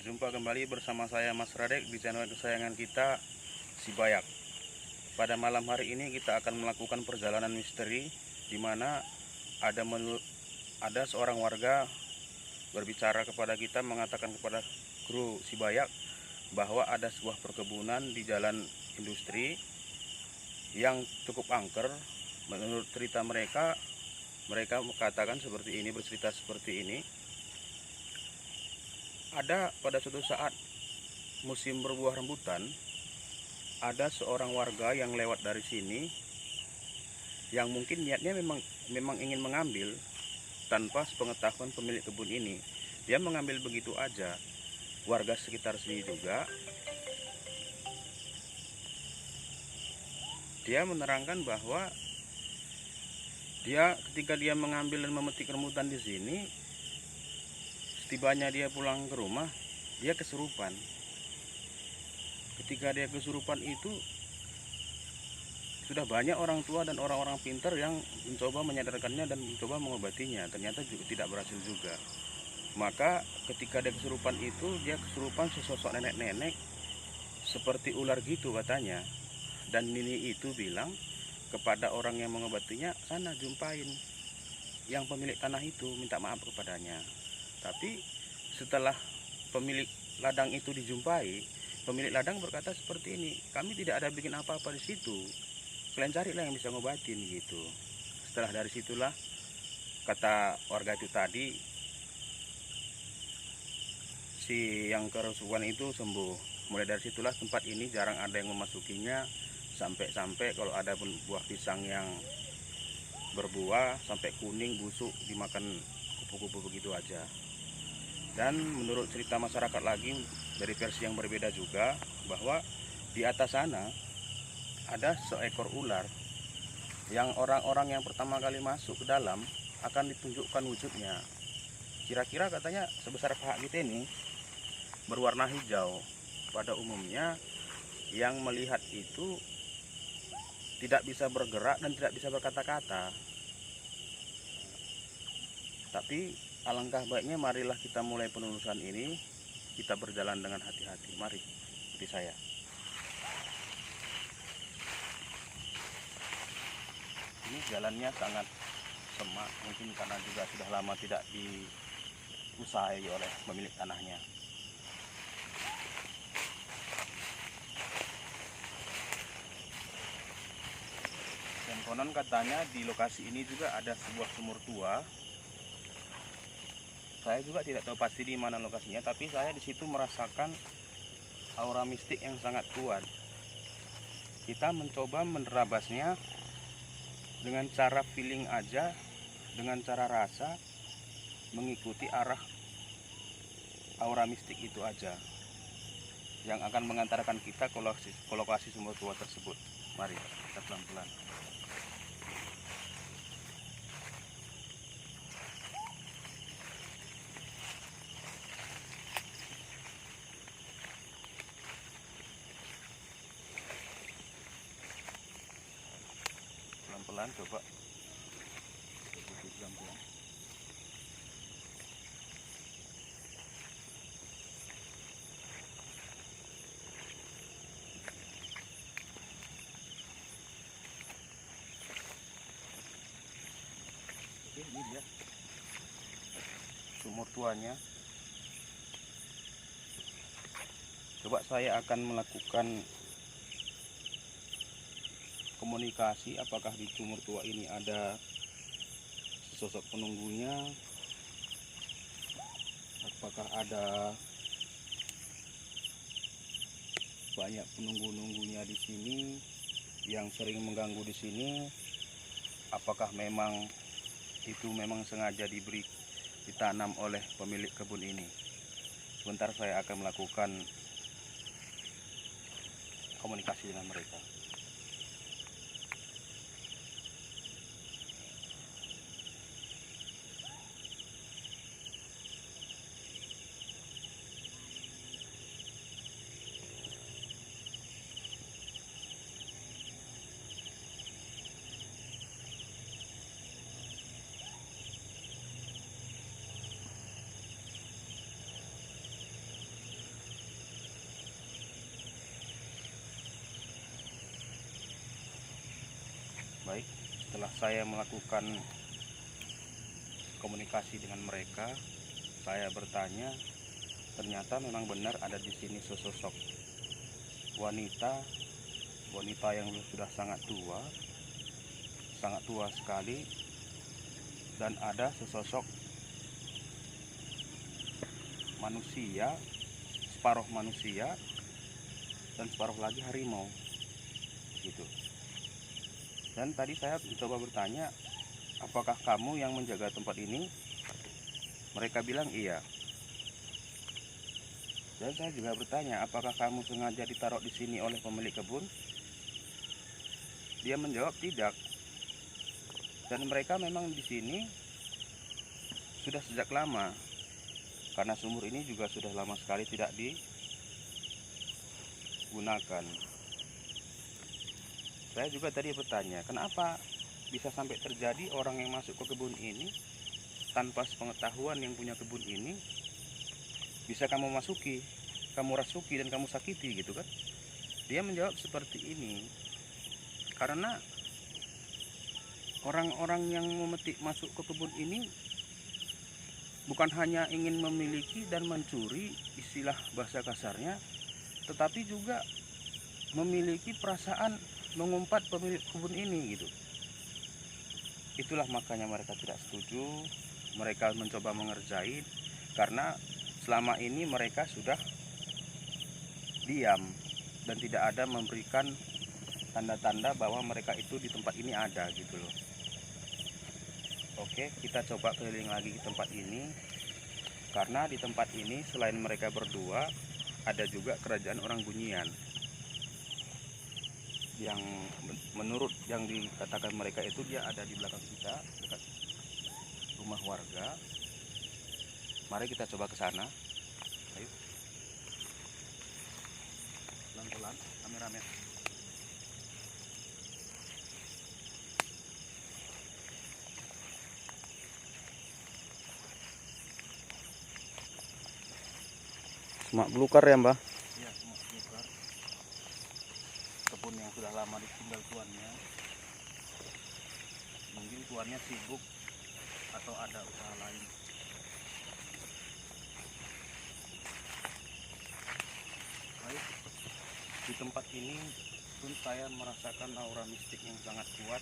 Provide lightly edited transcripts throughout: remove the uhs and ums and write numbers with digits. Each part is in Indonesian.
Berjumpa kembali bersama saya Mas Radek di channel kesayangan kita, Si Bayak. Pada malam hari ini kita akan melakukan perjalanan misteri di mana ada seorang warga berbicara kepada kita, mengatakan kepada kru Si Bayak bahwa ada sebuah perkebunan di jalan industri yang cukup angker. Menurut cerita mereka mengatakan seperti ini, bercerita seperti ini. Ada pada suatu saat musim berbuah rambutan, ada seorang warga yang lewat dari sini yang mungkin niatnya memang ingin mengambil tanpa sepengetahuan pemilik kebun ini. Dia mengambil begitu aja. Warga sekitar sini juga dia menerangkan bahwa ketika dia mengambil dan memetik rambutan di sini, setibanya dia pulang ke rumah, dia kesurupan. Ketika dia kesurupan itu, sudah banyak orang tua dan orang-orang pintar yang mencoba menyadarkannya dan mencoba mengobatinya. Ternyata juga tidak berhasil juga. Maka ketika dia kesurupan itu, dia kesurupan sesosok nenek-nenek seperti ular gitu katanya. Dan Nini itu bilang kepada orang yang mengobatinya, sana jumpain yang pemilik tanah itu, minta maaf kepadanya. Tapi setelah pemilik ladang itu dijumpai, pemilik ladang berkata seperti ini, kami tidak ada bikin apa-apa di situ, kalian carilah yang bisa ngobatin gitu. Setelah dari situlah kata warga itu tadi, si yang kerusuhan itu sembuh. Mulai dari situlah tempat ini jarang ada yang memasukinya, sampai kalau ada pun buah pisang yang berbuah sampai kuning busuk dimakan kupu-kupu begitu aja. Dan menurut cerita masyarakat lagi dari versi yang berbeda juga, bahwa di atas sana ada seekor ular yang orang-orang yang pertama kali masuk ke dalam akan ditunjukkan wujudnya. Kira-kira katanya sebesar paha kita ini, berwarna hijau. Pada umumnya yang melihat itu tidak bisa bergerak dan tidak bisa berkata-kata. Tapi alangkah baiknya marilah kita mulai penelusuran ini, kita berjalan dengan hati-hati. Mari, ikuti saya. Ini jalannya sangat semak, mungkin karena juga sudah lama tidak diusahakan oleh pemilik tanahnya. Dan konon katanya di lokasi ini juga ada sebuah sumur tua. Saya juga tidak tahu pasti di mana lokasinya, tapi saya di situ merasakan aura mistik yang sangat kuat. Kita mencoba menerabasnya dengan cara feeling aja, dengan cara rasa, mengikuti arah aura mistik itu aja, yang akan mengantarkan kita ke lokasi sumur tua tersebut. Mari kita pelan-pelan. Pelan-pelan coba. Pelan-pelan. Oke, ini dia sumur tuanya. Coba saya akan melakukan komunikasi, apakah di sumur tua ini ada sosok penunggunya, apakah ada banyak penunggu-nunggunya di sini yang sering mengganggu di sini, apakah memang itu sengaja ditanam oleh pemilik kebun ini. Sebentar saya akan melakukan komunikasi dengan mereka. saya melakukan komunikasi dengan mereka, saya bertanya, ternyata memang benar ada di sini sesosok wanita yang sudah sangat tua sekali, dan ada sesosok manusia, separuh manusia dan separuh lagi harimau gitu. Dan tadi saya mencoba bertanya, apakah kamu yang menjaga tempat ini? Mereka bilang iya. Dan saya juga bertanya, apakah kamu sengaja ditaruh di sini oleh pemilik kebun? Dia menjawab tidak. Dan mereka memang di sini sudah sejak lama, karena sumur ini juga sudah lama sekali tidak digunakan. Saya juga tadi bertanya, kenapa bisa sampai terjadi orang yang masuk ke kebun ini tanpa sepengetahuan yang punya kebun ini, bisa kamu masuki, kamu rasuki, dan kamu sakiti gitu kan? Dia menjawab seperti ini, karena orang-orang yang memetik masuk ke kebun ini bukan hanya ingin memiliki dan mencuri, istilah bahasa kasarnya, tetapi juga memiliki perasaan mengumpat pemilik kebun ini gitu. Itulah makanya mereka tidak setuju. Mereka mencoba mengerjain, karena selama ini mereka sudah diam dan tidak ada memberikan tanda-tanda bahwa mereka itu di tempat ini ada gitu loh. Oke, kita coba keliling lagi ke tempat ini, karena di tempat ini selain mereka berdua ada juga kerajaan orang Bunyian yang menurut yang dikatakan mereka itu dia ada di belakang kita dekat rumah warga. Mari kita coba ke sana. Ayo. Pelan-pelan, rame-rame. Semak belukar ya, Mbah? Iya, semak belukar. Kebun yang sudah lama ditinggal tuannya. Mungkin tuannya sibuk atau ada usaha lain. Baik, di tempat ini pun saya merasakan aura mistik yang sangat kuat.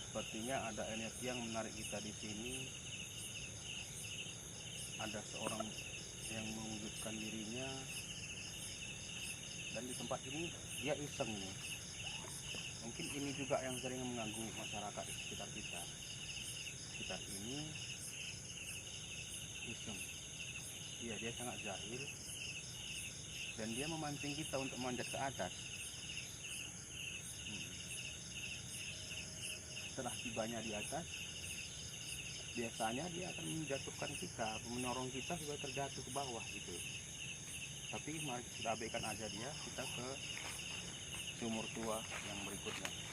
Sepertinya ada energi yang menarik kita di sini. Ada seorang yang mewujudkan dirinya, dan di tempat ini dia iseng nih. Mungkin ini juga yang sering mengganggu masyarakat di sekitar kita. Sekitar ini iseng. Iya, dia sangat jahil, dan dia memancing kita untuk manjat ke atas. Setelah tibanya di atas, biasanya dia akan menjatuhkan kita, menorong kita supaya terjatuh ke bawah gitu. Tapi mari kita abaikan aja dia, kita ke sumur tua yang berikutnya.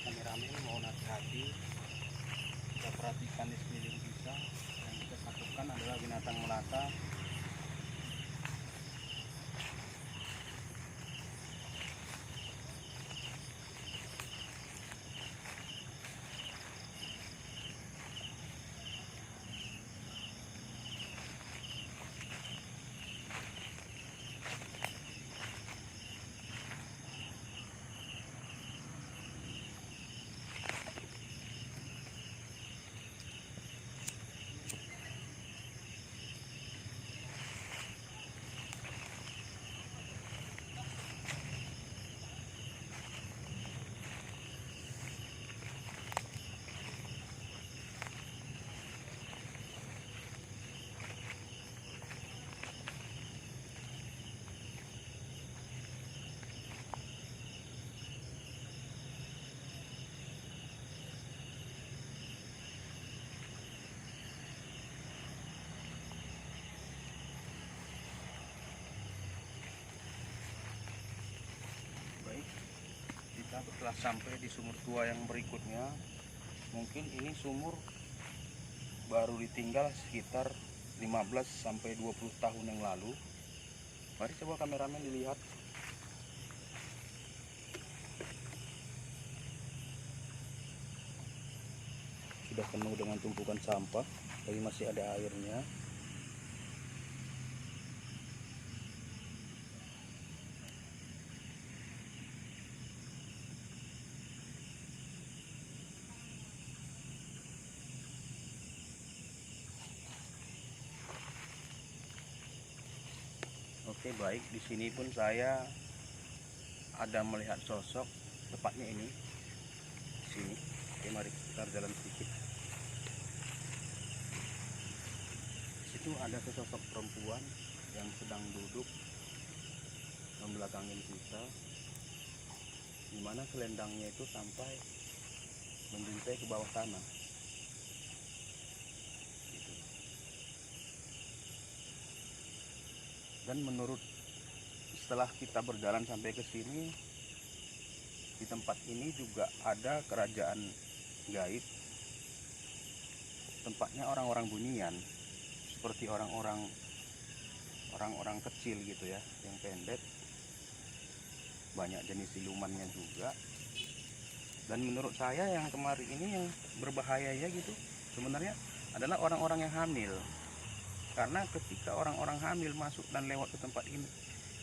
Kameramen mohon hati-hati, kita perhatikan di sekeliling kita. Yang kita takutkan adalah binatang melata. kita telah sampai di sumur tua yang berikutnya. Mungkin ini sumur baru ditinggal sekitar 15 sampai 20 tahun yang lalu. Mari coba kameramen dilihat. Sudah penuh dengan tumpukan sampah, tapi masih ada airnya. Oke, baik, di sini pun saya ada melihat sosok, tepatnya ini di sini. Oke, mari kita jalan sedikit. Di situ ada sesosok perempuan yang sedang duduk membelakangi kita, dimana selendangnya itu sampai menjuntai ke bawah tanah. Gitu. Dan menurut setelah kita berjalan sampai ke sini, di tempat ini juga ada kerajaan gaib. Tempatnya orang-orang bunian, seperti orang-orang kecil gitu ya, yang pendek. Banyak jenis silumannya juga. Dan menurut saya yang kemarin ini yang berbahaya ya gitu, sebenarnya adalah orang-orang yang hamil. Karena ketika orang-orang hamil masuk dan lewat ke tempat ini,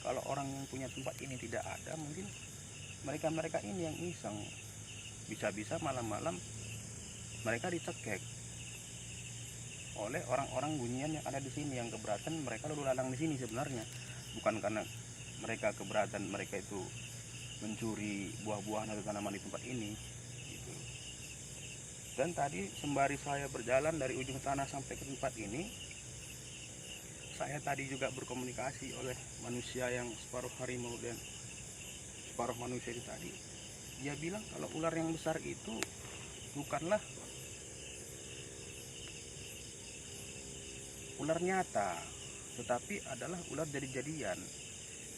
kalau orang yang punya tempat ini tidak ada, mungkin mereka ini yang iseng, bisa-bisa malam-malam mereka dicekek oleh orang-orang bunian yang ada di sini, yang keberatan mereka lalu lalang di sini. Sebenarnya bukan karena mereka keberatan mereka itu mencuri buah-buahan atau tanaman di tempat ini gitu. Dan tadi sembari saya berjalan dari ujung tanah sampai ke tempat ini, saya tadi juga berkomunikasi oleh manusia yang separuh harimau dan separuh manusia itu tadi. Dia bilang kalau ular yang besar itu bukanlah ular nyata, tetapi adalah ular jadi-jadian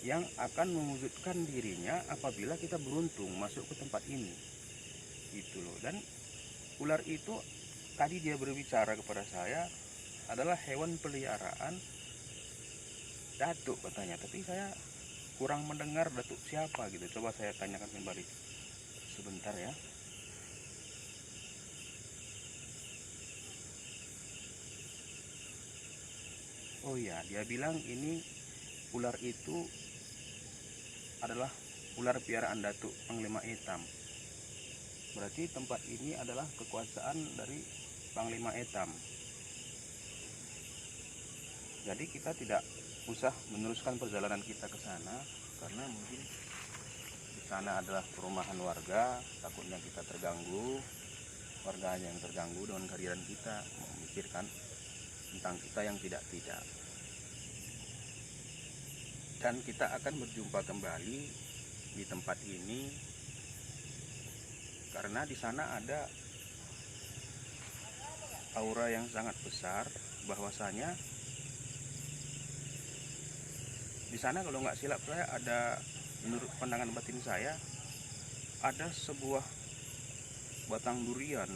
yang akan mewujudkan dirinya apabila kita beruntung masuk ke tempat ini. Gitu loh. Dan ular itu tadi dia berbicara kepada saya adalah hewan peliharaan datuk katanya, tapi saya kurang mendengar datuk siapa gitu. Coba saya tanyakan kembali sebentar ya. Oh iya, dia bilang ini ular itu adalah ular piaraan datuk Panglima Etam. Berarti tempat ini adalah kekuasaan dari Panglima Etam. Jadi kita tidak usah meneruskan perjalanan kita ke sana, karena mungkin di sana adalah perumahan warga. Takutnya kita terganggu, warganya yang terganggu dengan kehadiran kita, memikirkan tentang kita yang tidak-tidak. Dan kita akan berjumpa kembali di tempat ini karena di sana ada aura yang sangat besar, bahwasanya di sana kalau nggak silap saya ada, menurut pandangan batin saya, ada sebuah batang durian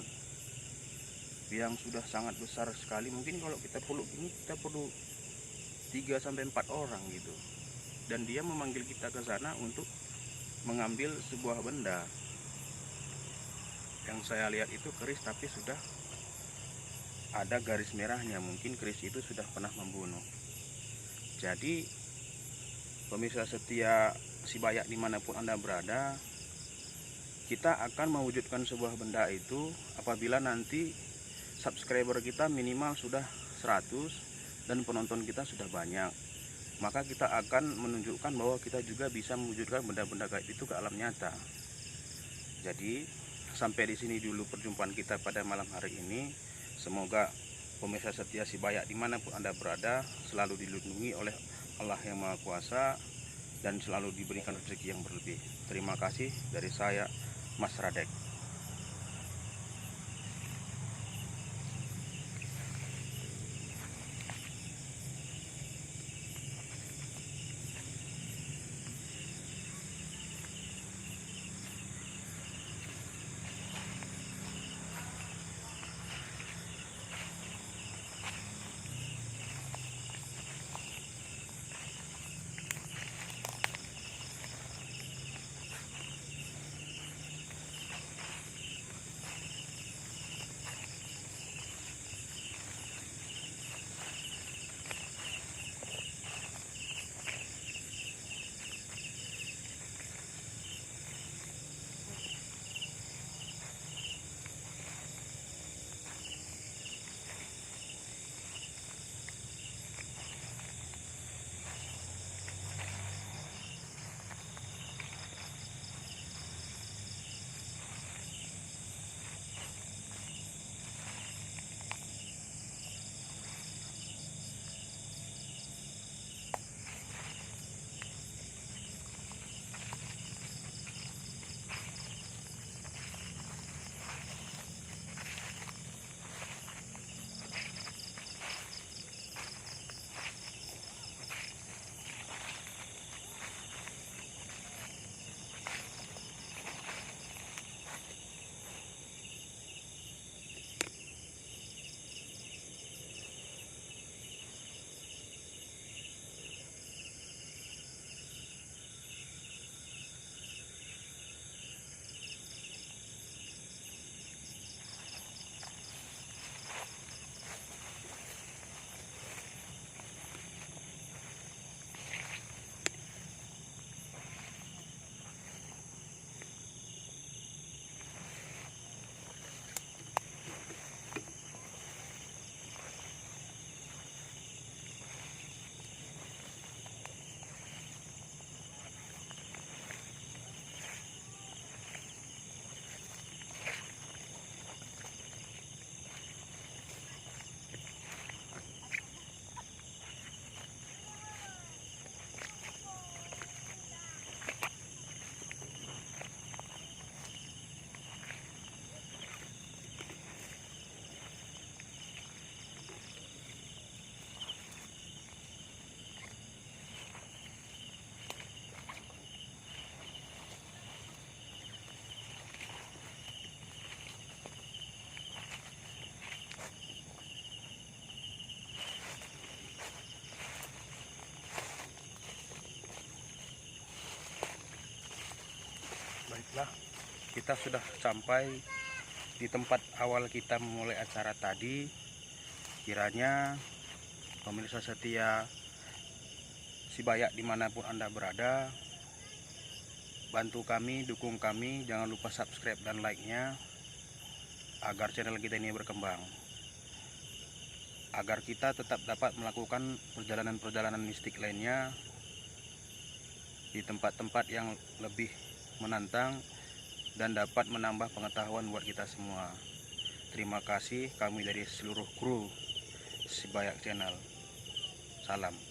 yang sudah sangat besar sekali. Mungkin kalau kita peluk ini kita perlu 3-4 orang gitu. Dan dia memanggil kita ke sana untuk mengambil sebuah benda. Yang saya lihat itu keris, tapi sudah ada garis merahnya. Mungkin keris itu sudah pernah membunuh. Jadi pemirsa setia Si Bayak dimanapun Anda berada, kita akan mewujudkan sebuah benda itu apabila nanti subscriber kita minimal sudah 100 dan penonton kita sudah banyak. Maka kita akan menunjukkan bahwa kita juga bisa mewujudkan benda-benda gaib itu ke alam nyata. Jadi sampai di sini dulu perjumpaan kita pada malam hari ini. Semoga pemirsa setia Si Bayak dimanapun Anda berada selalu dilindungi oleh Allah yang Maha Kuasa dan selalu diberikan rezeki yang berlebih. Terima kasih dari saya, Mas Radek. Baiklah, kita sudah sampai di tempat awal kita memulai acara tadi. Kiranya pemirsa setia Sibayak dimanapun Anda berada, bantu kami, dukung kami, jangan lupa subscribe dan like-nya agar channel kita ini berkembang, agar kita tetap dapat melakukan perjalanan-perjalanan mistik lainnya di tempat-tempat yang lebih menantang dan dapat menambah pengetahuan buat kita semua. Terima kasih, kami dari seluruh kru Sibayak Channel. Salam.